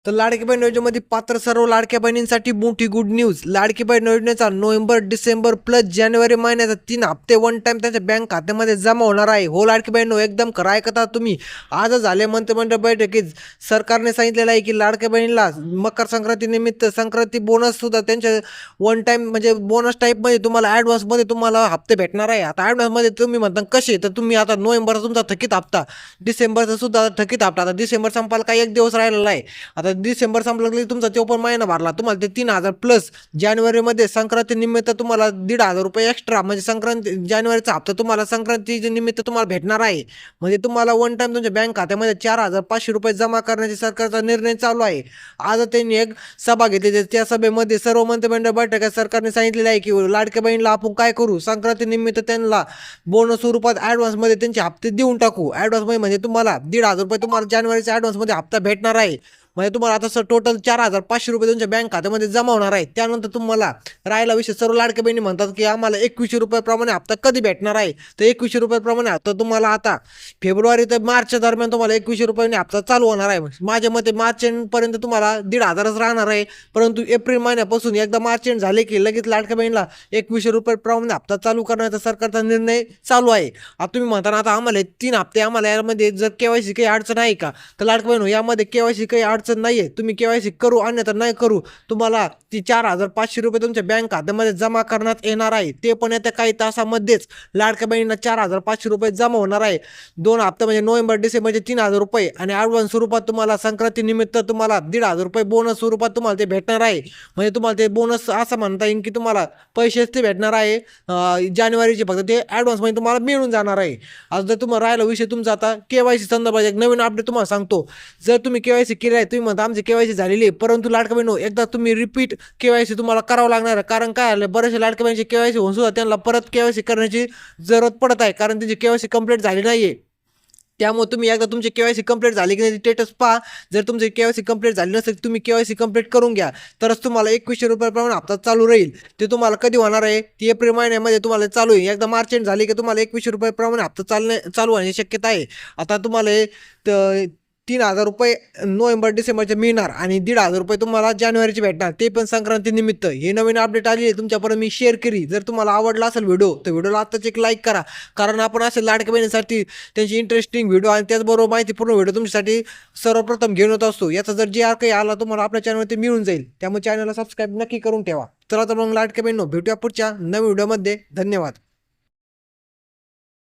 तर लाडकी बहीण योजनेमध्ये पात्र सर्व लाडक्या बहिणींसाठी मोठी गुड न्यूज. लाडकी बहीण योजनेचा नोव्हेंबर, डिसेंबर प्लस जानेवारी महिन्याचा 3 हप्ते वन टाइम त्यांच्या बँक खात्यामध्ये जमा होणार आहे. हो लाडकी बहिणींनो, एकदम खरं ऐकता तुम्ही. आजच झाले मंत्रिमंडळ बैठकीत सरकारने सांगितलेलं आहे की लाडक्या बहिणीला मकर संक्रांती निमित्त संक्रांती बोनस सुद्धा त्यांच्या वन टाइम म्हणजे बोनस टाईपमध्ये तुम्हाला ॲडव्हान्समध्ये तुम्हाला हप्ते भेटणार आहे. आता ॲडव्हान्समध्ये तुम्ही म्हणता कसे, तर तुम्ही आता नोव्हेंबरचा तुमचा थकीत हप्ता, डिसेंबरचा सुद्धा थकीत हप्ता. आता डिसेंबर संपायला काही एक दिवस राहिलेला आहे. आता डिसेंबर संपला की तुमचा तो पण महिना भरला, तुम्हाला ते 3,000 प्लस जानेवारीमध्ये संक्रांती निमित्त तुम्हाला 1,500 रुपये एक्स्ट्रा म्हणजे संक्रांती जानेवारीचा हप्ता तुम्हाला संक्रांती निमित्त तुम्हाला भेटणार आहे. म्हणजे तुम्हाला वन टाइम तुमच्या बँक खात्यामध्ये 4,500 रुपये जमा करण्याची सरकारचा निर्णय चालू आहे. आज त्यांनी एक सभा घेतली. त्या सभेमध्ये सर्व मंत्रिमंडळ बैठकीत सरकारने सांगितलेलं आहे की लाडक्या बहिणीला आपण काय करू, संक्रांती निमित्त त्यांना बोनस स्वरूपात ॲडव्हान्समध्ये त्यांचे हप्ते देऊन टाकू. ॲडव्हान्समध्ये म्हणजे तुम्हाला 1,500 रुपये तुम्हाला जानेवारीच्या ॲडव्हान्समध्ये हप्ता भेटणार आहे. म्हणजे तुम्हाला आता टोटल 4,500 रुपये तुमच्या बँक खात्यामध्ये जमा होणार आहे. त्यानंतर तुम्हाला राहिला विषय, सर्व लाडक्या बहिणी म्हणतात की आम्हाला 2100 रुपयाप्रमाणे हप्ता कधी भेटणार आहे. तर 2100 रुपयाप्रमाणे हप्ता तुम्हाला आता फेब्रुवारी ते मार्च दरम्यान तुम्हाला 2100 रुपयाने हप्ता चालू होणार आहे. माझ्या मते मार्च एंडपर्यंत तुम्हाला 1,500च राहणार आहे. परंतु एप्रिल महिन्यापासून एकदा मार्च एंड झाले की लगेच लाडक्या बहिणीला 2100 रुपयाप्रमाणे हप्ता चालू करण्याचा सरकारचा निर्णय चालू आहे. आता तुम्ही म्हणता आता आम्हाला 3 हप्ते, आम्हाला यामध्ये जर केवायसी काही अडचण आहे का, तर लाडक्या बहिणी यामध्ये केवायसी काही अडचण नाहीये. तुम्ही केवायसी करू अन्यथा नाही करू, तुम्हाला ती 4,500 रुपये तुमच्या बँक खात्यामध्ये जमा करण्यात येणार आहे. ते पण येत्या काही तासामध्येच लाडक्या बहिणींना 4,500 रुपये जमा होणार आहे. 2 हप्ते म्हणजे नोव्हेंबर डिसेंबरचे 3,000 रुपये आणि ॲडव्हान्स स्वरूपात तुम्हाला संक्रांती निमित्त तुम्हाला 1,500 रुपये बोनस स्वरूपात तुम्हाला ते भेटणार आहे. म्हणजे तुम्हाला ते बोनस असं म्हणता येईल की तुम्हाला पैसेच ते भेटणार आहे जानेवारीचे, फक्त ते ॲडव्हान्समध्ये तुम्हाला मिळून जाणार आहे. आज जर तुम्हाला राहिला विषय तुमचा आता केवायसी संदर्भात एक नवीन अपडेट तुम्हाला सांगतो. जर तुम्ही केवायसी केली आहे, तुम्ही म्हणता आमची केवायसी झालेली आहे, परंतु लाडक्या बहिणींनो एकदा तुम्ही रिपीट केवायसी तुम्हाला करावं लागणार आहे. कारण काय आलं, बरेचसे लाडक्या बहिणीची केवायसी होऊन सुद्धा त्यांना परत केवायसी करण्याची जरूरत पडत आहे, कारण त्यांची केवायसी कंप्लीट झाली नाही आहे. त्यामुळे तुम्ही एकदा तुमची केवायसी कंप्लीट झाली की नाही स्टेटस पहा. जर तुमची केवायसी कंप्लीट झाली नसेल तुम्ही केवायसी कंप्लीट करून घ्या, तरच तुम्हाला 2100 रुपयाप्रमाणे हप्ता चालू राहील. ते तुम्हाला कधी होणार आहे, ती एप्रिल महिन्यामध्ये तुम्हाला चालू आहे. एकदा मार्च एंड झाली की तुम्हाला 2100 रुपयाप्रमाणे हप्ता चालू होण्याची शक्यता आहे. आता तुम्हाला 3,000 रुपये नोव्हेंबर डिसेंबरचे मिळणार आणि 1,500 रुपये तुम्हाला जानेवारीचे भेटणार, ते पण संक्रांती निमित्त. हे नवीन अपडेट आली आहे तुमच्यापर्यंत मी शेअर केली. जर तुम्हाला आवडला असेल व्हिडिओ तर व्हिडिओला आत्ताच एक लाईक करा, कारण आपण असे लाडक्या बहिणीसाठी त्यांची इंटरेस्टिंग व्हिडिओ आणि त्याचबरोबर माहितीपूर्ण व्हिडिओ तुमच्यासाठी सर्वप्रथम घेऊन येत असतो. याचा जर जे काही आला तुम्हाला आपल्या चॅनलवरती मिळून जाईल, त्यामुळे चॅनलला सबस्क्राईब नक्की करून ठेवा. चला तर मग लाडक्या बहिणींनो, भेटूया पुढच्या नवीन व्हिडिओमध्ये. धन्यवाद.